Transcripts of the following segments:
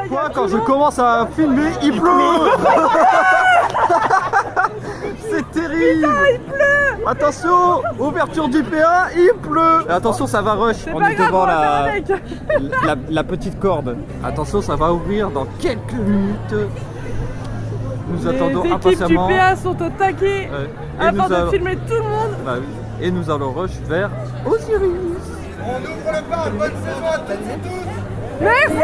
Quoi, quand je commence à filmer, il pleut. C'est terrible. Il pleut. Attention, ouverture du PA, il pleut. Et attention, ça va rush. C'est On pas est grave, devant on va faire avec. la petite corde. Attention, ça va ouvrir dans quelques minutes. Nous attendons Les équipes du impatiemment. PA sont au taquet Et avant nous de allons- filmer tout le monde. Bah oui. Et nous allons rush vers Osiris. On ouvre le bar, bonne saison à toutes et tous. Merci.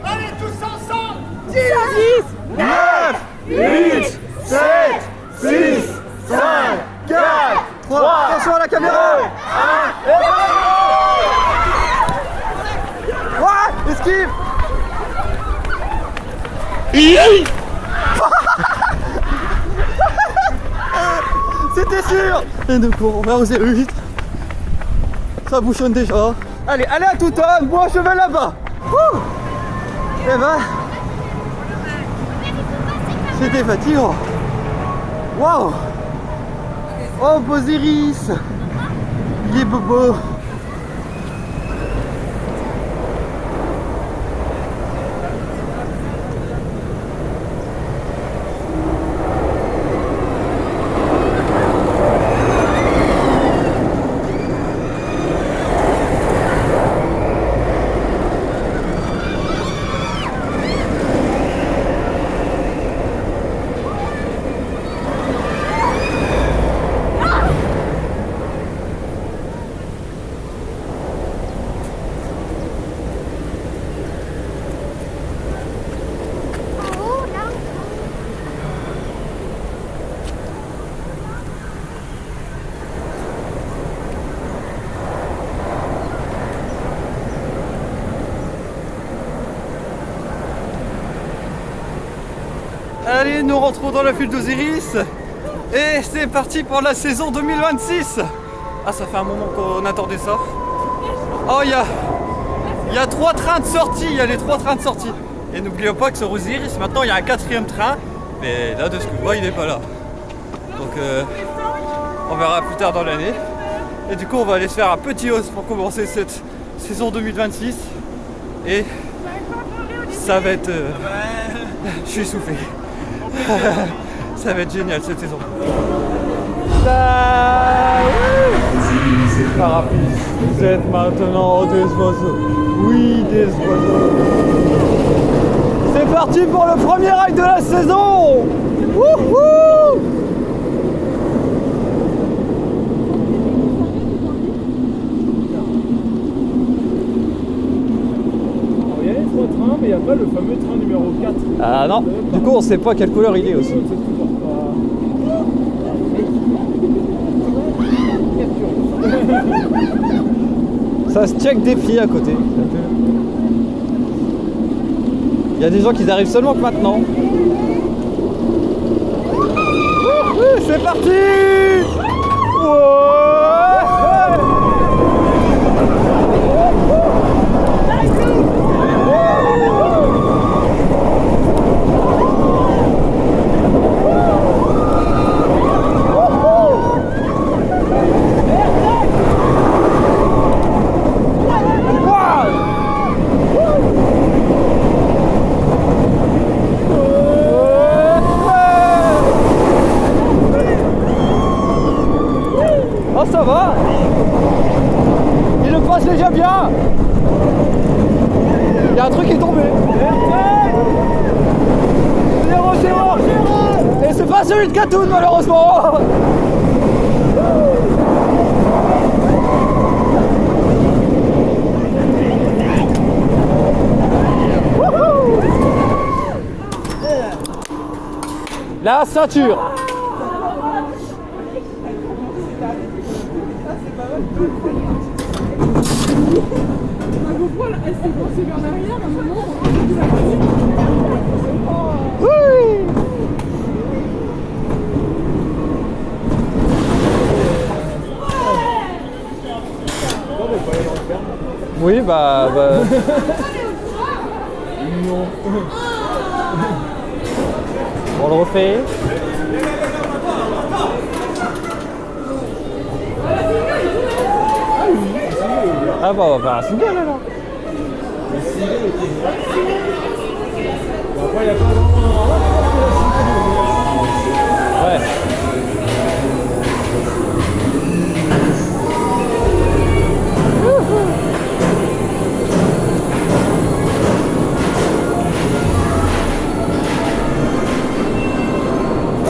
Allez tous ensemble. 10, 9, 8, 7, 6, 5, 4, 3. Attention à la caméra. Ouais, esquive. C'était sûr. Et nous courons vers Osiris. Ça bouchonne déjà. Allez, allez à toute heure, moi je vais là-bas. Et ben, c'était fatigant. Waouh. Oh, Osiris. Il est bobo. Allez, nous rentrons dans la file d'Osiris. Et c'est parti pour la saison 2026. Ah, ça fait un moment qu'on attendait ça. Oh, il y a 3 trains de sortie. Il y a les 3 trains de sortie. Et n'oublions pas que sur Osiris, maintenant, il y a un 4e train. Mais là, de ce que je vois, il n'est pas là. Donc, on verra plus tard dans l'année. Et du coup, on va aller se faire un petit os pour commencer cette saison 2026. Et ça va être... Je suis essoufflé. Ça va être génial cette saison. Parapluie, vous êtes maintenant des oiseaux. Oui, des oiseaux. C'est parti pour le premier raid de la saison. Wouhou! Il y a les 3 trains, mais il n'y a pas le fameux train numéro 4. Ah non, du coup on sait pas quelle couleur il est aussi. Ça se check des filles à côté. Il y a des gens qui arrivent seulement que maintenant. C'est parti! Oh, ça va. Il le passe déjà bien. Il y a un truc qui est tombé. 0-0. Et c'est pas celui de Katoun malheureusement. La ceinture. Elle s'est coincée vers l'arrière à un moment. Oui, bah... Non. On le refait. Ah bah on va faire un single alors. Le single était bien. Bon, après, il n'y a pas vraiment d'endroit, je pense que la single est bien. Ouais.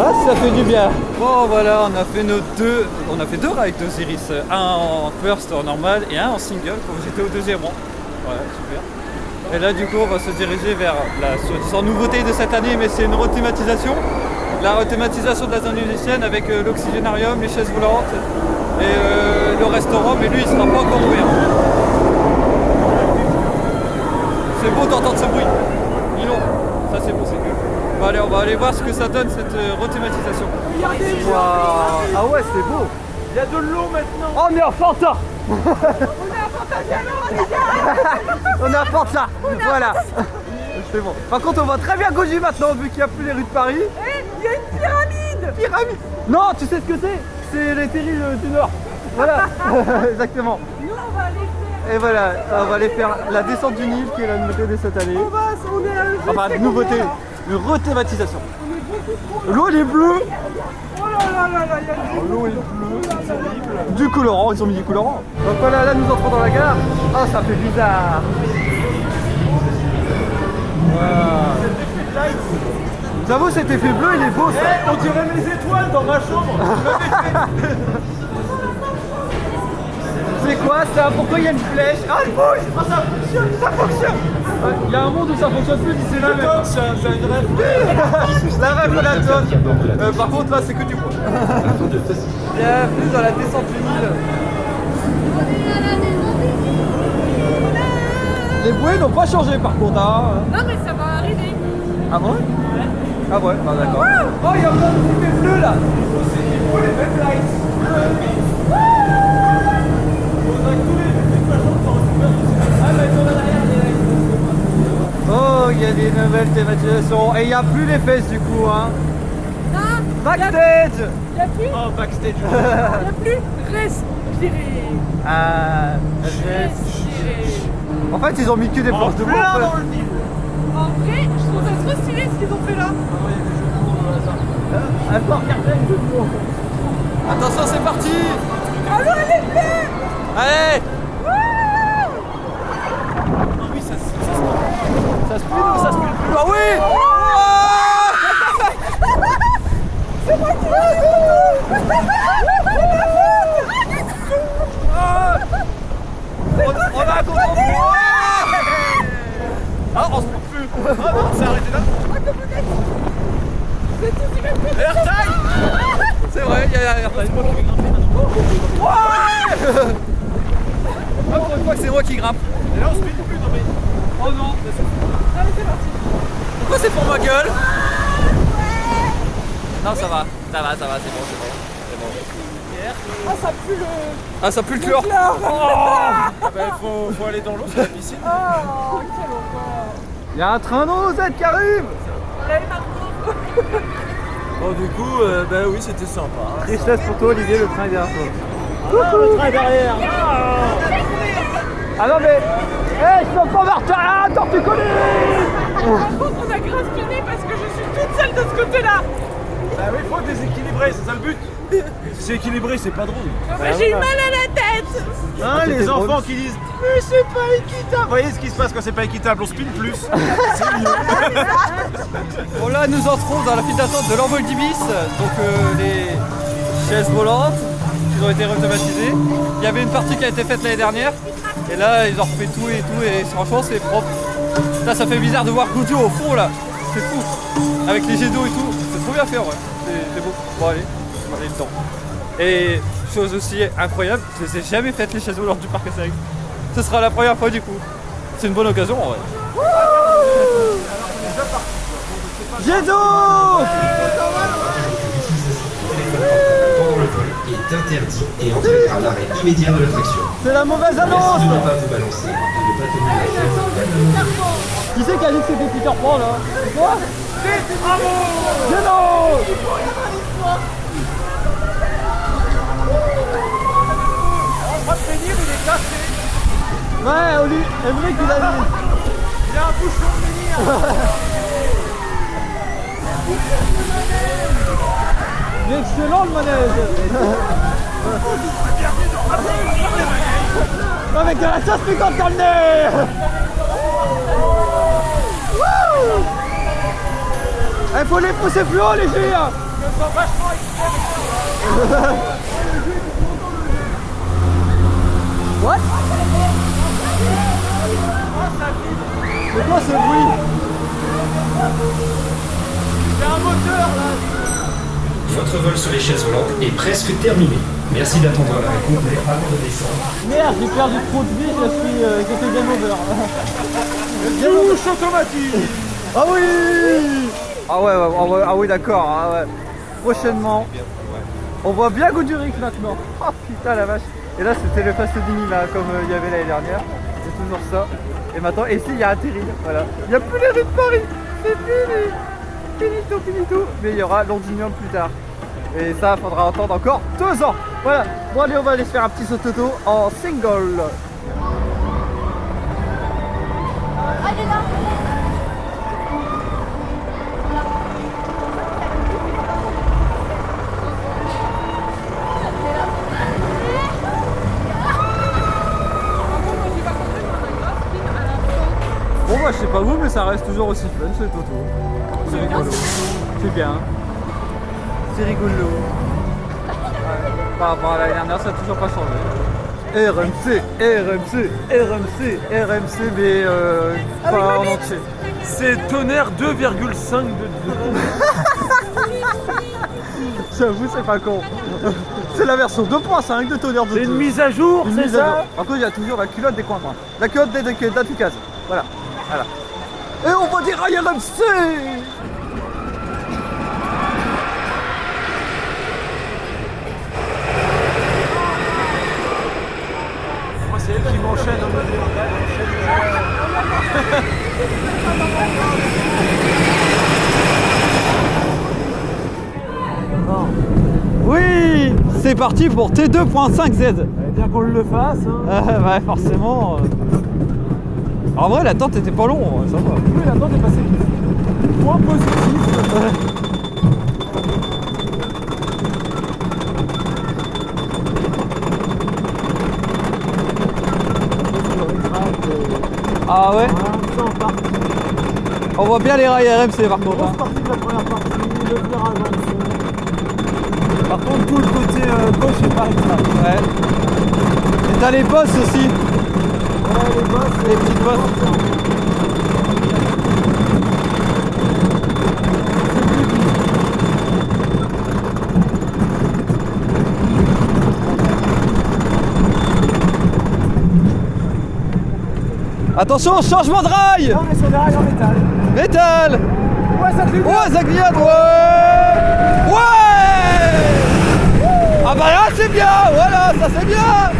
Ah, ça fait du bien. Bon voilà, on a fait deux rides d'Osiris, un en first en normal et un en single, comme j'étais au deuxième rang. Voilà, super. Et là du coup on va se diriger vers la soi-disant nouveauté de cette année, mais c'est une rethématisation. La rethématisation de la zone musicienne avec l'oxygénarium, les chaises volantes et le restaurant, mais lui il sera pas encore ouvert. C'est beau d'entendre ce bruit. Dis donc, ça c'est beau, c'est cool. Bon, allez, on va aller voir ce que ça donne cette rethématisation. Wow. Ah ouais, c'est beau. Il y a de l'eau maintenant. Oh, on est en Fanta. On est à Fanta. Voilà. C'est bon. Par contre, on voit très bien Goji maintenant, vu qu'il n'y a plus les rues de Paris. Eh, il y a une pyramide. Pyramide. Non, tu sais ce que c'est? C'est les terrils du Nord. Voilà. Exactement. Nous, on va aller faire. Et voilà, on va aller faire la descente du Nil, qui est la nouveauté de cette année. On est à Enfin, nouveauté, une rethématisation. L'eau elle est bleue. Oh là là là là, il y a L'eau est bleue, c'est terrible. Du colorant, ils ont mis du colorant. Donc voilà, là nous entrons dans la gare. Ah, ça fait bizarre. Voilà. J'avoue, cet effet bleu, il est beau ça. On dirait mes étoiles dans ma chambre. C'est quoi ça? Pourquoi il y a une flèche? Ah, elle bouge! Ah, ça fonctionne! Ça fonctionne! Il y a un monde où ça fonctionne plus, c'est là même. C'est une rêve. La rêve de la tonne. Par contre, là, c'est que du bois. Bienvenue dans la descente du Nil. Les bouées n'ont pas changé par contre. Hein. Non, mais ça va arriver. Ah bon? Ah ouais, ah, d'accord. Oh, il y a plein de petits bleus là! Il faut les mêmes lights! Oh, il y a des nouvelles thématisations. Et il n'y a plus les fesses du coup, hein. Non, Backstage! il n'y a plus. Oh, backstage. Il n'y a plus respirer. Ah, Respirer. en fait, ils ont mis que des planches de bois. plein en fait. dans le Nil. En vrai, je trouve ça trop stylé ce qu'ils ont fait là. Attends, regardez le bois. Attention, c'est parti! Alors, elle est bleue. Allez! Oui, ça se Ça se plie ou ça se plie plus? Ah oui! On a un contre-emploi! Ah, on se coupe plus! Ah non, c'est arrêté là! AirTag! C'est vrai, il y a AirTag. Ouais! Ah, pour une fois que c'est moi qui grimpe. Et là, on se met plus. Non, mais. Oh non! Allez, c'est parti. Pourquoi c'est pour ma gueule? Non, ça va, c'est bon. Ah, ça pue le. Ah, ça pue le chlore! chlore. Ben, faut aller dans l'eau, c'est la piscine. Oh, quelle horreur. Il y a un train d'eau Z qui arrive! Allez, Marco. Bon, du coup, ben oui, c'était sympa. Tristesse pour toi, Olivier, le train est derrière toi. Ah, le train derrière. Ah non, mais. Eh, je peux pas Martin! Ah, torticolis! Par contre, on a grave piné parce que je suis toute seule de ce côté-là. Bah oui, faut déséquilibrer, c'est ça le but. Si c'est équilibré, c'est pas drôle. Mais j'ai eu mal à la tête. Hein, c'était les drôle. enfants qui disent mais c'est pas équitable. Vous voyez ce qui se passe quand c'est pas équitable, on spin plus. C'est mieux. Bon, là, nous entrons dans la file d'attente de l'envol d'Ibis, donc les chaises volantes qui ont été rethématisées. Il y avait une partie qui a été faite l'année dernière, et là, ils ont refait tout, et franchement, c'est propre. Là, ça fait bizarre de voir Gojo au fond, là. C'est fou. Avec les jets d'eau et tout, c'est trop bien fait, ouais. C'est beau. Bon, allez, on va aller le temps. Et chose aussi incroyable, je les ai jamais faites les chaises volantes du parc Astérix. Ce sera la première fois du coup. C'est une bonne occasion en vrai. Jet d'eau! Pendant le vol est interdit et entraînera l'arrêt immédiat de l'attraction. C'est la mauvaise Merci annonce! de ne pas vous balancer et de ne pas tenir la tête. Qui c'est qui a dit que c'était Peter Pan là? C'est quoi? Jet d'eau! Ouais, Oli, Emmerich il a dit. grand le manège. Avec de la sauce piquante dans le nez. Il faut les pousser plus haut les filles. What? C'est quoi ce bruit? C'est un moteur là. Votre vol sur les chaises volantes est presque terminé. Merci d'attendre l'arrêt complet avant de descendre. Merde, j'ai perdu trop de vie, j'ai fait game over. Touche automatique. Ah oui. Ah oui d'accord. Ah ouais. Prochainement, on voit bien Gouduric maintenant. Oh putain la vache. Et là c'était le Fastodini là, comme il y avait l'année dernière. C'est toujours ça. Et maintenant, et ici il y a un terril. Voilà. Il n'y a plus les rues de Paris. C'est fini. Finito. Mais il y aura Londinium plus tard. Et ça, faudra attendre encore 2 ans. Voilà. Bon allez, on va aller se faire un petit saut-auto en single. Bon moi je sais pas vous, mais ça reste toujours aussi fun ce toto. C'est rigolo. C'est bien. C'est rigolo. Ouais. Par rapport à l'année dernière, ça n'a toujours pas changé. RMC, mais pas en entier. C'est tonnerre 2,5 de. J'avoue, c'est pas con. C'est la version 2.5 de tonnerre de. C'est une mise à jour, c'est ça? Par contre, il y a toujours la culotte des coins. La culotte des d'Atucaz. Voilà. Et on va dire à RMC. C'est elle qui m'enchaîne en mode. Oui, c'est parti pour T2.5Z. Bien qu'on le fasse. Hein. Ouais, forcément. En vrai, l'attente était pas longue, ça va. Oui, l'attente est passée. Point positif. Ah ouais? Ça en partie. On voit bien les rails RMC par contre. Grosse partie de la première partie, le virage en dessous. Par contre, tout le côté gauche est pas extra. Ouais. Et t'as les bosses aussi. Ouais, les bosses, Les petites bosses. Attention, changement de rail! Là, on est sur des rails en métal. Métal! Ouais, ça fait bien. Ouais, ça glisse, ouais! Ouais! Ah bah là, c'est bien! Voilà, ça c'est bien!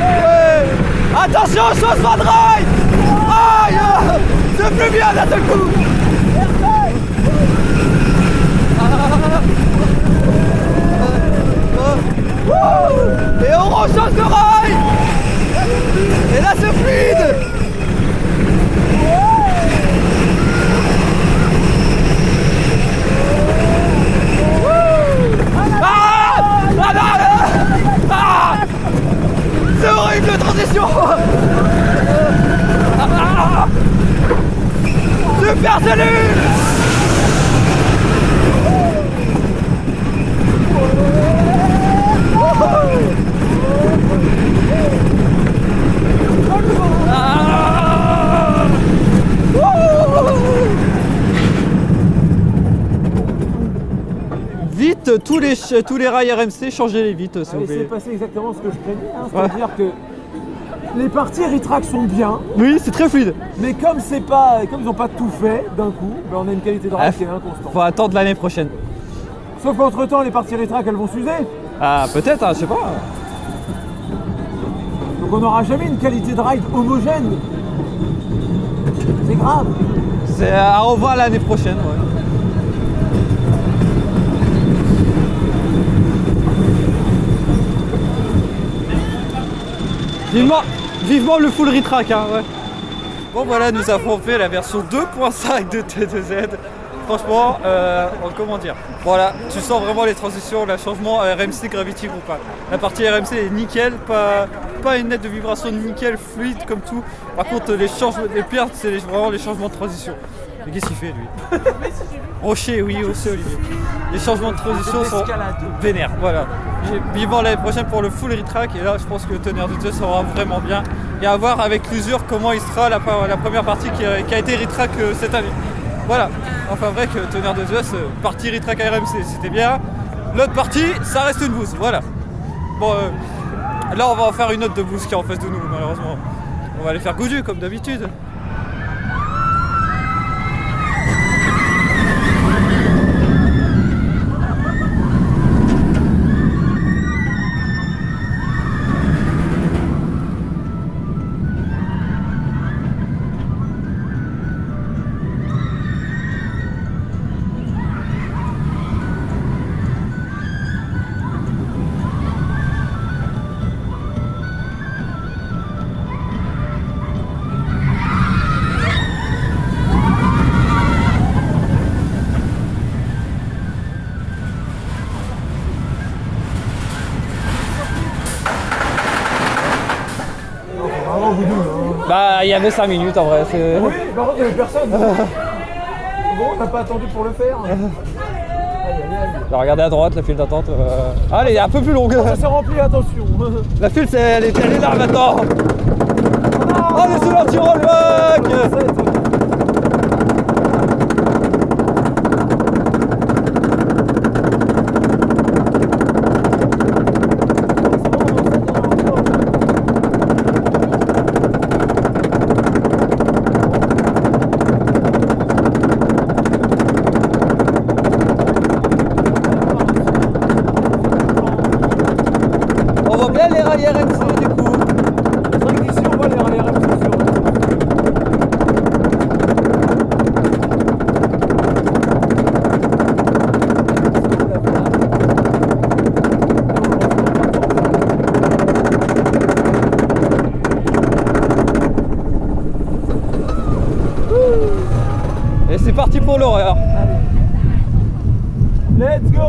Ouais! Attention, changement de rail! Aïe! C'est plus bien d'un seul coup! Et on rechange de rail! Et là c'est fluide! C'est horrible la transition! Super cellule! Vite, tous les rails RMC, changez-les vite s'il vous Il s'est plaît. passé exactement ce que je craignais, hein, c'est-à-dire que les parties Ritrac sont bien, Oui, c'est très fluide. mais comme ils n'ont pas tout fait d'un coup, ben on a une qualité de rail qui est inconstante. Faut attendre l'année prochaine. Sauf qu'entre temps, les parties Ritrac elles vont s'user, Ah, peut-être, hein, je sais pas. donc on n'aura jamais une qualité de ride homogène. C'est grave. C'est à revoir l'année prochaine, ouais. Vivement le full retrack, hein, ouais. Bon voilà, nous avons fait la version 2.5 de T2Z. Franchement, comment dire, voilà, tu sens vraiment les transitions, le changement RMC Gravity Group. La partie RMC est nickel, pas une nette de vibration nickel, fluide comme tout. Par contre, les pires, c'est vraiment les changements de transition. Mais qu'est-ce qu'il fait lui? Rocher, oui, aussi Olivier. Les changements de transition sont vénères, voilà. Vivant l'année prochaine pour le full retrack, et là je pense que le Tonnerre de Zeus sera vraiment bien. Et à voir avec l'usure comment il sera la première partie qui a été retrack cette année. Voilà, enfin vrai que Tonnerre de Zeus, partie retrack RMC, c'était bien. L'autre partie, ça reste une bouse, voilà. Bon, là on va en faire une autre de bouse qui est en face de nous, malheureusement. On va aller faire Goudu comme d'habitude. Bah, il y avait 5 minutes en vrai. Oui, par contre, il n'y avait personne. Bon, on n'a pas attendu pour le faire. Aïe, aïe, aïe. J'ai regardé à droite, la file d'attente. Ah, elle est un peu plus longue. Ça s'est rempli, attention. La file, elle est là maintenant. Oh, elle est sous l'anti-rollback. Les rails RMC du coup. C'est vrai qu'ici on voit les rails RMC sur Et c'est parti pour l'horreur. Let's go.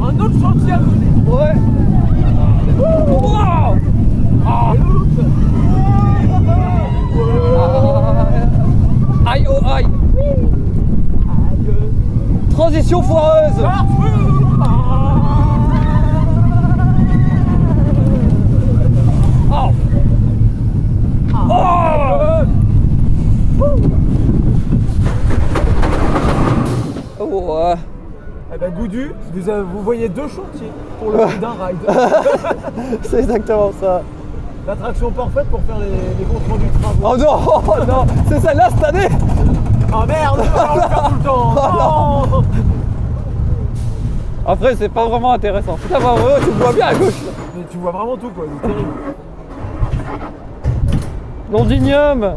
Un autre chantier à venir. Ouais. Wow. Aïe oh aïe. Transition foireuse. Eh ben Goudu, vous voyez 2 chantiers pour le prix d'un ride. C'est exactement ça. L'attraction parfaite pour faire les comptes rendus de travaux. Oh non, non, c'est celle-là cette année. Oh merde, on va le faire tout le temps. Non. Après, c'est pas vraiment intéressant. Ça va, tu vois bien à gauche. Mais tu vois vraiment tout quoi, c'est terrible. Londinium.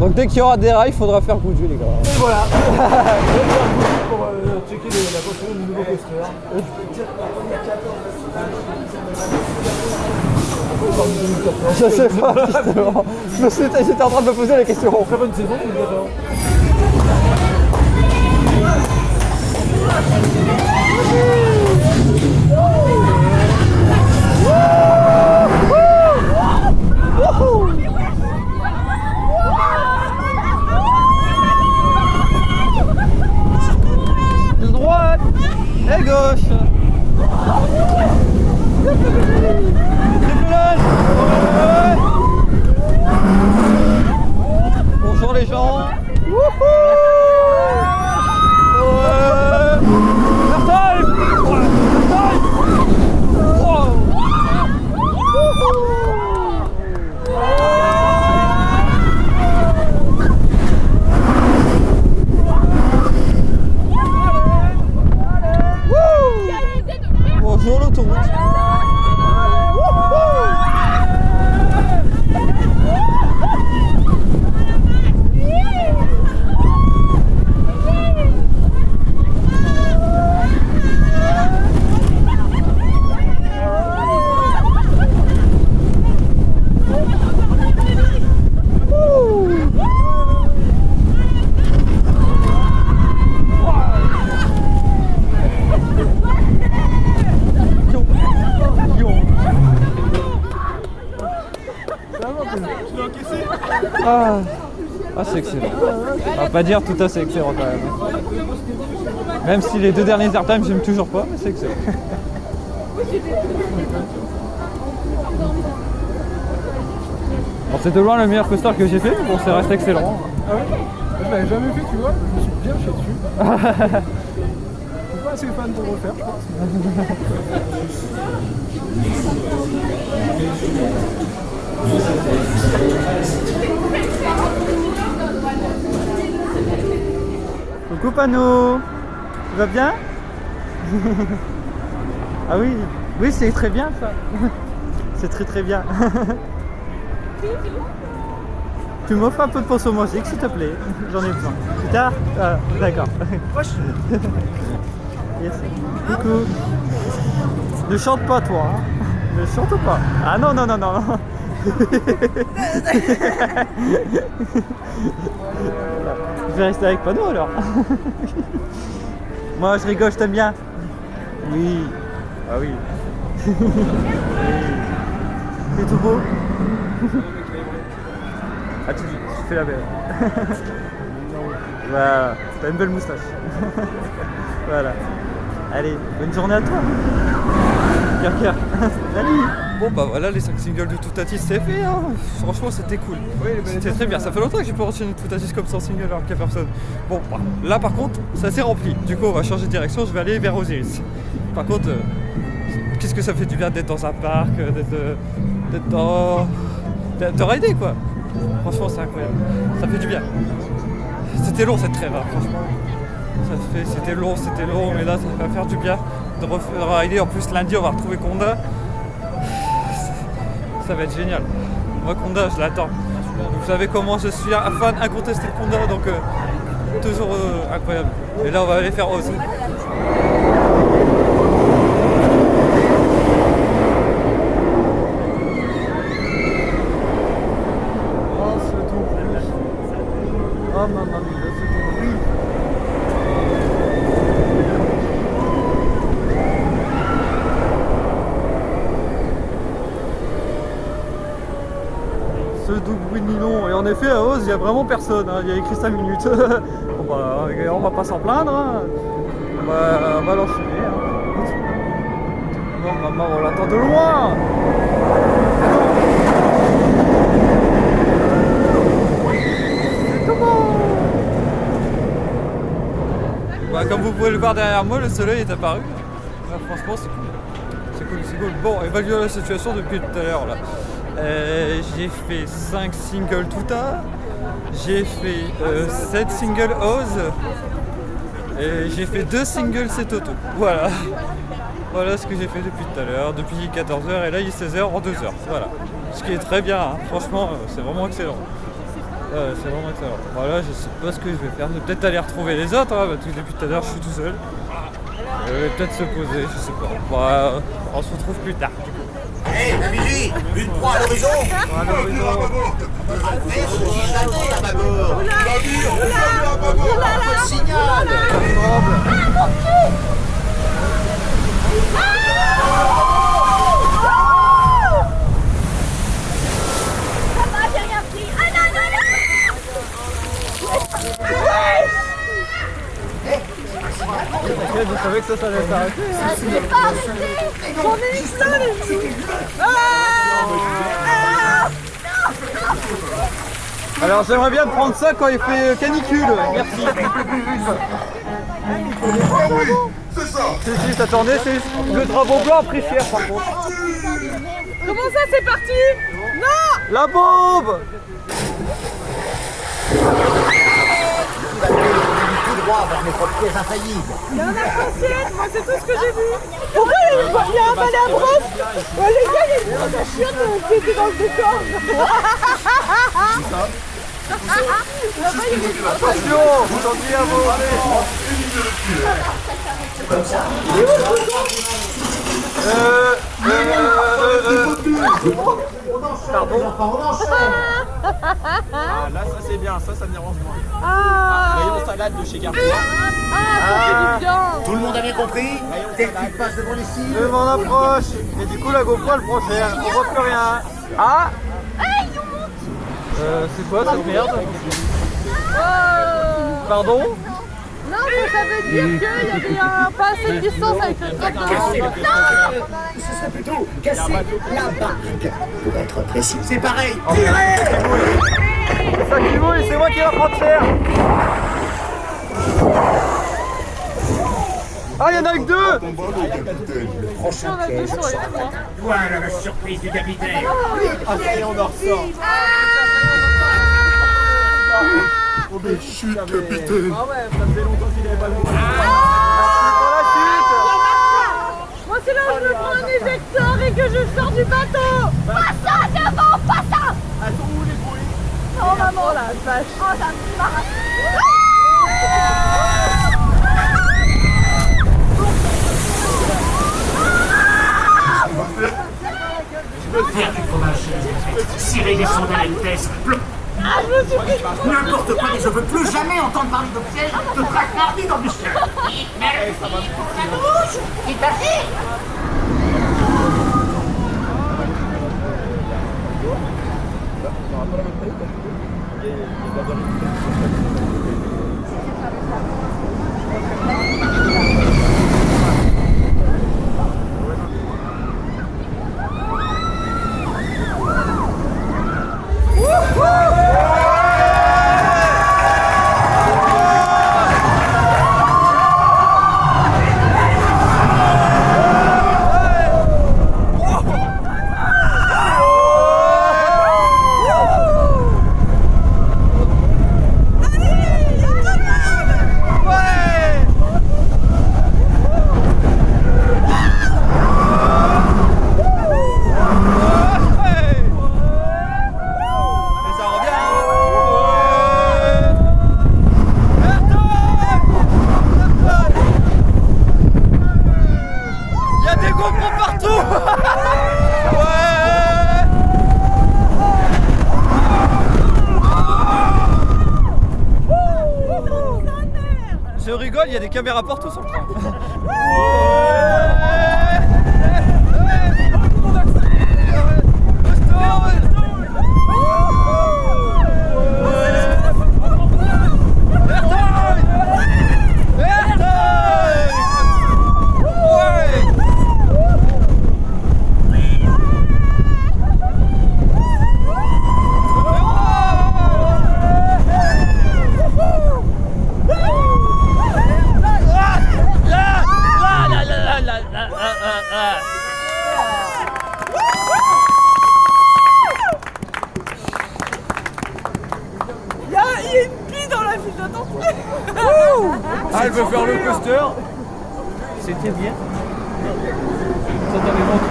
Donc dès qu'il y aura des rails, il faudra faire Goudu les gars. Et voilà. On va faire Goudu pour checker la construction du nouveau coaster. Je sais pas justement. J'étais en train de me poser la question. Très bonne saison 2014. De droite et gauche. Triple lâche. Bonjour les gens. Ah, c'est excellent. On va pas dire tout à c'est excellent quand même. Même si les 2 derniers airtime j'aime toujours pas, mais c'est excellent. Bon, c'est de loin le meilleur coaster que j'ai fait, mais bon, ça reste excellent. Ah ouais? Je l'avais jamais fait, tu vois. Je me suis bien chié dessus. Je suis pas assez fan pour le refaire, je pense. Coucou Pano, tu vas bien? Ah oui, oui c'est très bien ça. C'est très bien. Tu m'offres un peu de poisson magique s'il te plaît, j'en ai besoin. Plus tard? Ah, d'accord. Yes. Coucou. Ne chante pas toi, hein. Ne chante pas. Ah non. Je vais rester avec Pano alors. Moi je rigole, je t'aime bien. Oui. Ah oui. Oui. C'est tout beau. Ah tu fais la belle. Voilà, t'as une belle moustache. Voilà. Allez, bonne journée à toi. Cœur. Salut. Bon bah voilà, les 5 singles de Toutatis c'est fait hein. Franchement c'était cool. Oui, c'était très bien, ça fait longtemps que j'ai pas enchaîné Toutatis comme ça en single alors qu'il n'y a personne. Bon bah, là par contre ça s'est rempli. Du coup on va changer de direction, je vais aller vers Osiris. Par contre, qu'est-ce que ça fait du bien d'être dans un parc, d'être dans... de rider quoi. Franchement c'est incroyable, ça fait du bien. C'était long cette trêve, hein, franchement. C'était long, mais là ça va faire du bien de rider. En plus lundi on va retrouver Conda. Ça va être génial. Moi Conda je l'attends. Vous savez comment je suis un fan incontesté de Conda, donc toujours incroyable. Et là on va aller faire Oz. Oh, ce tout bruit. Oh, maman, ce tout bruit. Ce doux bruit de nylon. Et en effet, à Oz, il n'y a vraiment personne. Hein. Il y a écrit 5 minutes. Bon, bah, on va pas s'en plaindre. Hein. On va l'enchaîner. Hein. Non, maman, on l'attend de loin. Bah, comme vous pouvez le voir derrière moi, le soleil est apparu. Là, franchement, c'est cool. Bon, évaluons la situation depuis tout à l'heure là. J'ai fait 5 singles Tuta, j'ai fait 7 singles Oz, et j'ai fait 2 singles Setoto. Voilà. Voilà ce que j'ai fait depuis tout à l'heure, depuis 14h, et là il est 16h en 2h. Voilà. Ce qui est très bien, hein. Franchement, c'est vraiment excellent. C'est vraiment excellent. Voilà, je sais pas ce que je vais faire. Je vais peut-être aller retrouver les autres, hein, parce que depuis tout à l'heure je suis tout seul. Je vais peut-être se poser, je sais pas. Bah, on se retrouve plus tard du coup. Hé, Mimi, une proie à l'horizon. À l'horizon. Signal. T'inquiète, je savais que ça allait s'arrêter. Ça s'est pas arrêté. J'en ai eu ça les filles. Alors j'aimerais bien prendre ça quand il fait canicule. Merci. C'est ça. Si, attendez, c'est le drapeau blanc a pris cher par contre. Comment ça c'est parti? Non. La bombe! Tout droit vers mes propres infaillibles. Il y a un arc-en-ciel, moi c'est tout ce que j'ai vu. Pourquoi il y a un balai à brosse? Ouais, les gars, il y a une grosse à chiotte qui était dans le décor. Attention, vous en dites à vos. Pardon. Ah, là, ça c'est bien, ça me dérange moins. Rayon salade de chez Carrefour. Tout le monde a bien compris? Dès que tu passes devant les cibles. Je m'en approche. Et du coup, la GoPro elle prend cher. On voit plus rien. Ah! C'est quoi cette merde? Pardon? Non, ça veut dire qu'il y avait pas assez de distance avec le tracteur. Ce serait plutôt casser la barque. Pour être précis, c'est pareil. Tirez! C'est ça qui vaut et c'est moi qui va prendre cher. Ah, il y en a que deux. Voilà la surprise du capitaine. Oh mais chut, capitaine. Ah ouais, ça faisait longtemps qu'il n'avait pas vu. Pour la chute. Moi, c'est là où je me prends un éjecteur et que je sors du bateau. Pas ça, devant, pas ça. Elles sont où les bouées? Oh maman, la vache. Oh, ça me marre. Faire du fromage, cirer des sondes à la vitesse. N'importe quoi, mais je veux plus jamais entendre parler de piège de traquenardis d'embuscade. Mais ça bouge. Il t'assure. Je rigole, il y a des caméras partout sur le train. Il y a une bille dans la file d'attente. Ah, elle veut faire le coaster. C'était bien. Ça t'avait manqué.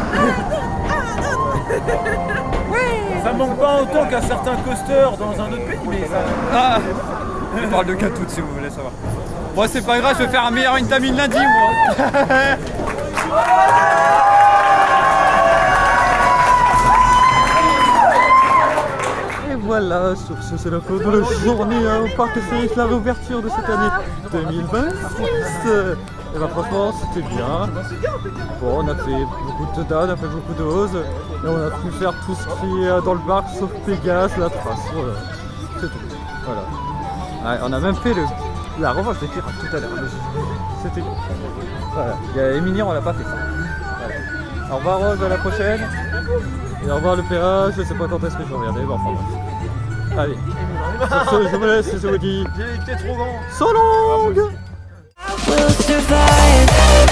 Ça manque pas autant qu'un certain coaster dans un autre pays, mais ça... Ah, on parle de Katoute si vous voulez savoir. Bon, c'est pas grave, je vais faire un meilleur Intamin lundi, moi. Et voilà, sur ce, c'est la fin de la journée au parc Astérix, la réouverture de cette année 2026. Et bah franchement, c'était bien. Bon, on a fait beaucoup de dates, on a fait beaucoup de choses. Et on a pu faire tout ce qui est dans le parc, sauf Pégase, la trace. Voilà. C'est tout. Voilà. Ouais, on a même fait la revanche des pirates tout à l'heure. C'était bien. Voilà. Il y a Émilien, on l'a pas fait ça. Voilà. Au revoir Rose, à la prochaine. Et au revoir le péage, je sais pas quand est-ce que je vais regarder, mais enfin bref. Allez. Sur ce, je vous laisse, je vous dis. J'ai été trop grand. So long. Will survive.